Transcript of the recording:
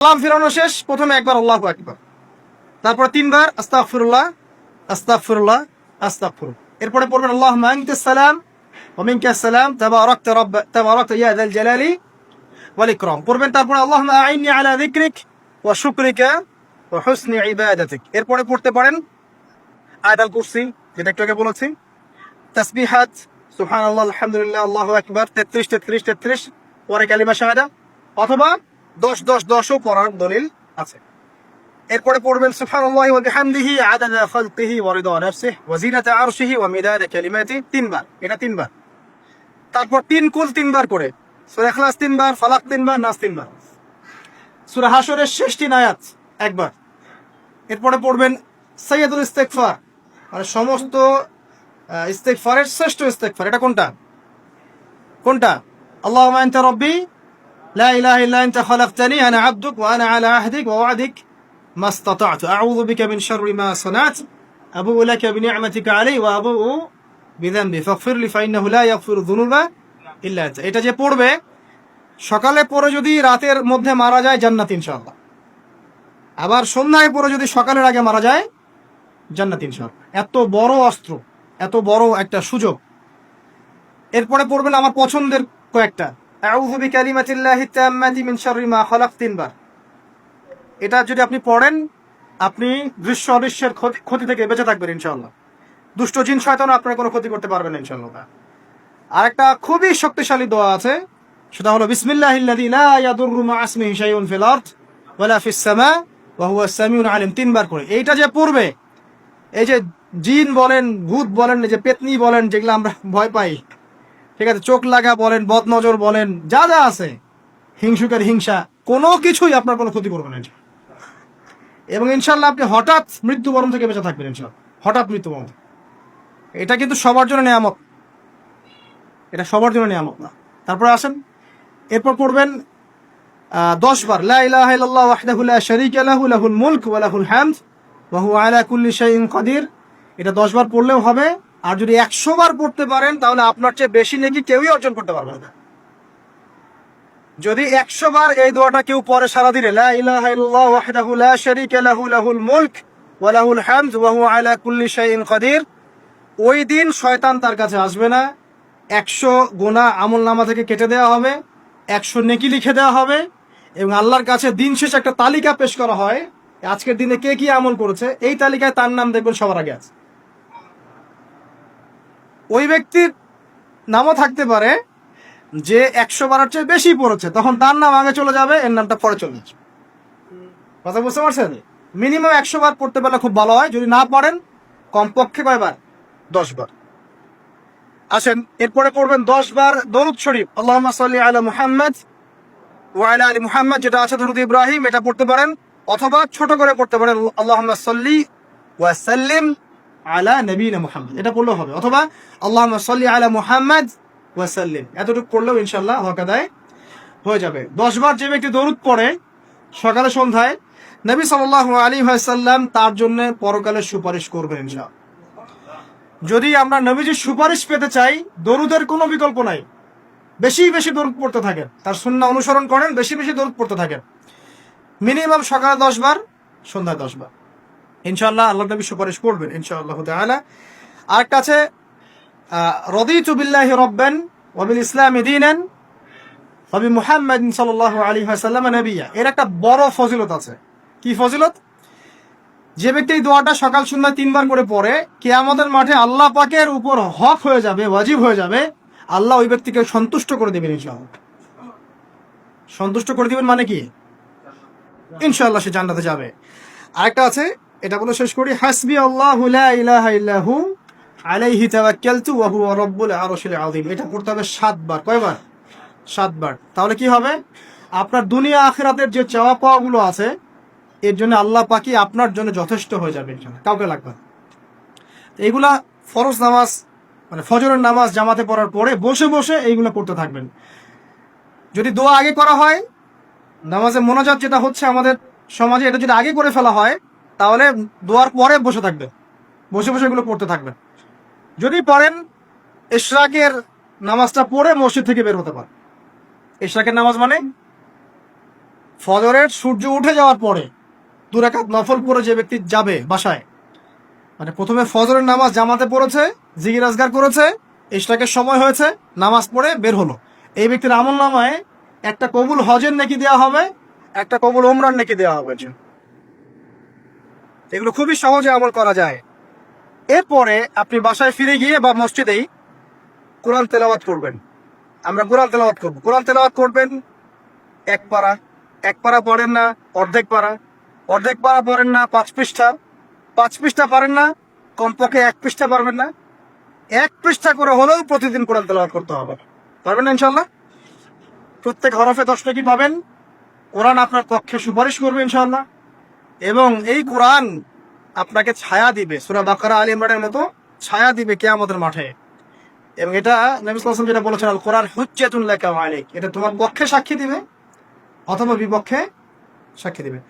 সালাম ফিরানো শেষ, প্রথমে একবার আল্লাহু আকবার, তারপর তিনবার আস্তাগফিরুল্লাহ আস্তাগফিরুল্লাহ আস্তাগফিরুল্লাহ। এরপরে পড়বেন আল্লাহুম্মা আনতাস সালাম ওয়া মিনকাস সালাম তাবারাকতা ইয়া যাল জালালি ওয়াল ইকরাম পড়বেন। তারপরে আল্লাহুম্মা আইন্নি আলা যিকরিক ওয়া শুকরিকা ওয়া হুসনি ইবাদাতিক। এরপরে পড়তে পারেন আয়াতুল কুরসি, যেটা একটু আগে বলেছি, তাসবিহাত সুবহানাল্লাহ আলহামদুলিল্লাহ আল্লাহু আকবার 33 33 33, পরে কালিমা শাহাদা, অথবা 10 10 10ও পড়ার দলিল আছে। এরপরে পড়বেন সুবহানাল্লাহি ওয়া বিহামদিহি আদাদা খালকিহি ওয়া রিদা নাফসিহি ওয়া জিনাতা আরশিহি ওয়া মিদাদা কালিমাতিহি, তিনবার, এটা তিনবার। তারপর তিন কুল তিনবার করে, সূরা ইখলাস তিনবার, ফালাক তিনবার, নাস তিনবার, সূরা হাশরের শেষ তিন আয়াত একবার। এরপরে পড়বেন সাইয়্যিদুল ইস্তিগফার, মানে সমস্ত ইস্তিগফারের শ্রেষ্ঠ ইস্তিগফার। এটা কোনটা কোনটা? আল্লাহুম্মা আনতা রাব্বি লা ইলাহা ইল্লা আনতা খালাকতানি আনা আবদুক ওয়া আনা আলা আহদিক ওয়া ওয়া'দিক মাস্তাতা'তু আউযু বিকা মিন শাররি মা সানা'তু আবু'ু লাকা বিনি'মাতিকা আলাইয়া ওয়া আবু'ু বিযানবি ফাগফিরলি ফাইন্নাহু লা ইয়াগফিরু যুনুবা ইল্লা আনতা। এটা যে পড়বে সকালে পড়ে যদি রাতের মধ্যে মারা যায় জান্নাত ইনশাআল্লাহ, আবার সন্ধ্যায় পড়ে যদি সকালের আগে মারা যায় জান্নাত ইনশাআল্লাহ। এত বড় অস্ত্র, এত বড় একটা সুযোগ। এরপরে পড়বেন আমার পছন্দের কয়েকটা, আউযু বিকালিমাতিল্লাহি তাম্মাতি মিন শাররি মা খালাক, তিনবার। এটা যদি আপনি পড়েন আপনি দৃশ্য অদৃশ্যের ক্ষতি থেকে বেঁচে থাকবেন ইনশাআল্লাহ। দুষ্ট জিন শয়তান আপনার কোনো ক্ষতি করতে পারবেন না ইনশাআল্লাহ। আরেকটা খুবই শক্তিশালী দোয়া আছে, সেটা হলো বিসমিল্লাহিল্লাযী লা ইয়াদুররু মা ইসমিহি শাইউন ফিল আরদ ওয়ালা ফিস সামা ওয়া হুয়াস সামিউল আলিম, তিনবার করে। এইটা যে পড়বে, এই যে জিন বলেন, ভূত বলেন, এই যে পেতনি বলেন, যেগুলো আমরা ভয় পাই, ঠিক আছে, চোখ লাগা বলেন, বদনজর বলেন, যা যা আছে, হিংসুকের হিংসা, কোনো কিছুই আপনার কোনো ক্ষতি করবে না। এবং ইনশাল্লাহ আপনি হঠাৎ মৃত্যুবরণ থেকে বেঁচে থাকবেন ইনশাল্লাহ, হঠাৎ মৃত্যুবরণ। এটা কিন্তু সবার জন্য নিয়ামত, এটা সবার জন্য নিয়ামত না। তারপরে আসেন, এরপর পড়বেন 10 বার লা ইলাহা ইল্লাল্লাহ ওয়াহদাহু লা শারীকা লাহু লাহুল মুলক ওয়া লাহুল হামদ ওয়া হুয়া আলা কুল্লি শাইইন কাদির। এটা 10 বার পড়লেও হবে। আর যদি 100 বার পড়তে পারেন তাহলে আপনার চেয়ে বেশি নেকি কেউই অর্জন করতে পারবে না। যদি 100 বার এই দোয়াটা কেউ পড়ে সারা দিনে, লা ইলাহা ইল্লাল্লাহ ওয়াহদাহু লা শারীকা লাহু লাহুল মুলক ওয়া লাহুল হামদ ওয়া হুয়া আলা কুল্লি শাইইন কাদির, ওই দিন শয়তান তার কাছে আসবে না। 100 গুনাহ আমলনামা থেকে কেটে দেওয়া হবে, 100 নেকি লিখে দেওয়া হবে, এবং আল্লাহর কাছে দিন শেষে একটা তালিকা পেশ করা হয়, আজকের দিনে কে কি আমল করেছে, এই তালিকায় তার নাম দেখবেন সবার আগে আছে। ওই ব্যক্তির নামও থাকতে পারে যে 100 বারের চেয়ে বেশি পড়েছে, তখন তার নাম আগে চলে যাবে, এর নামটা পরে চলে যাবে। কথা বুঝতে পারছেন? মিনিমাম 100 বার পড়তে পারলে খুব ভালো হয়। যদি না পড়েন কমপক্ষে কয়বার? 10 বার। আসেন, এরপরে পড়বেন 10 বার দরুদ শরীফ, আল্লাহুম্মা সাল্লি আলা মুহাম্মাদ ওয়া আলা আলি মুহাম্মাদ, যেটা আছে দরুদ ইব্রাহিম, এটা পড়তে পারেন, অথবা ছোট করে পড়তে পারেন আল্লাহুম্মা সাল্লি ওয়া সাল্লিম আলা নবিয়িনা মুহাম্মদ, এটা পড়লেও হবে, অথবা আল্লাহুম্মা সাল্লি আলা মুহাম্মাদ ওয়া সাল্লিম, এতটুকু পড়লেও ইনশাআল্লাহ হক আদায় হয়ে যাবে। 10 বার যে ব্যক্তি দরুদ পড়ে সকালে সন্ধ্যায়, নবী সাল্লাল্লাহু আলাইহি ওয়াসাল্লাম তার জন্য পরকালে সুপারিশ করবেন ইনশাআল্লাহ। যদি আমরা নবীজির সুপারিশ পেতে চাই, দরুদের কোনো বিকল্প নাই, বেশি বেশি দরুদ পড়তে থাকেন, তার সুন্নাহ অনুসরণ করেন, বেশি বেশি দরুদ পড়তে থাকেন। মিনিমাম সকালে 10 বার, সন্ধ্যায় 10 বার, ইনশাআল্লাহ আল্লাহ নবী সুপারিশ করবেন ইনশাআল্লাহ তাআলা। আরেকটা আছে রাদিতু বিল্লাহি রাব্বান ওয়া বিল ইসলামি দীনান ওয়া বি মুহাম্মাদিন সাল্লাল্লাহু আলাইহি ওয়াসাল্লাম নবিয়্যা। এর একটা বড় ফজিলত আছে। কি ফজিলত? যে ব্যক্তি এই দোয়াটা সকাল সন্ধ্যা 3 বার করে পড়ে, কিয়ামতের মাঠে আল্লাহ পাকের উপর হক হয়ে যাবে, ওয়াজিব হয়ে যাবে, আল্লাহ ওই ব্যক্তিকে সন্তুষ্ট করে দিবেন ইনশাআল্লাহ। সন্তুষ্ট করে দিবেন মানে কি? ইনশাআল্লাহ সে জান্নাতে যাবে। আরেকটা আছে, এটা বলে শেষ করি, হাসবি আল্লাহু লা ইলাহা ইল্লাহু আলাইহি তাওয়াক্কালতু ওয়া হুয়া রাব্বুল আরশিল আযীম। এটা পড়তে হবে 7 বার। কয়বার? 7 বার। তাহলে কি হবে? আপনার দুনিয়া আখিরাতের যে চাওয়া পাওয়া গুলো আছে, এর জন্য আল্লাহ পাকই আপনার জন্য যথেষ্ট হয়ে যাবে ইনশাআল্লাহ, কাউকে লাগবে না। এইগুলা ফরজ নামাজ, মানে ফজরের নামাজ জামাতে পড়ার পরে বসে বসে এইগুলো করতে থাকবেন। যদি দোয়া আগে করা হয়, নামাজে মোনাজাত যেটা হচ্ছে আমাদের সমাজে, এটা যদি আগে করে ফেলা হয়, তাহলে দোয়ার পরে বসে থাকবেন, বসে বসে এগুলো পড়তে থাকবেন। যদি পড়েন, ইশরাকের নামাজটা পড়ে মসজিদ থেকে বের হতে পারে। ইশরাকের নামাজ মানে ফজরের সূর্য উঠে যাওয়ার পরে 2 রাকাত নফল পড়ে যে ব্যক্তি যাবে বাসায়, মানে প্রথমে ফজরের নামাজ জামাতে পড়েছে, জিকির আজগার করেছে, ইশরাকের সময় হয়েছে, নামাজ পড়ে বের হলো, এই ব্যক্তির আমল নামায় একটা কবুল হজের নেকি দেওয়া হবে, একটা কবুল ওমরার নেকি দেওয়া হবে। এগুলো খুবই সহজে আমল করা যায়। এরপরে আপনি বাসায় ফিরে গিয়ে বা মসজিদেই কোরআন তেলাওয়াত করবেন। আমরা কোরআন তেলাওয়াত করবো। কোরআন তেলাওয়াত করবেন 1 পারা, 1 পারা পড়েন না অর্ধেক পারা, অর্ধেক পারা পড়েন না 5 পৃষ্ঠা, 5 পৃষ্ঠা পারেন না কমপক্ষে 1 পৃষ্ঠা পারবেন না, 1 পৃষ্ঠা করে হলেও প্রতিদিন কোরআন তেলাওয়াত করতে হবে। পারবেন না ইনশাল্লাহ? প্রত্যেক হরফে 10 টাকা পাবেন। কোরআন আপনার পক্ষে সুপারিশ করবে ইনশাল্লাহ, এবং এই কোরআন আপনাকে ছায়া দিবে, সূরা বাকারা আলী ইমরানের মতো ছায়া দিবে কিয়ামতের মাঠে। এবং এটা নবী সাল্লাল্লাহু আলাইহি ওয়াসাল্লাম যেটা বলেছেন, আল কোরআন হুজ্জাতুন লাকা ওয়া আলাইক, এটা তোমার পক্ষে সাক্ষী দিবে অথবা বিপক্ষে সাক্ষী দিবে।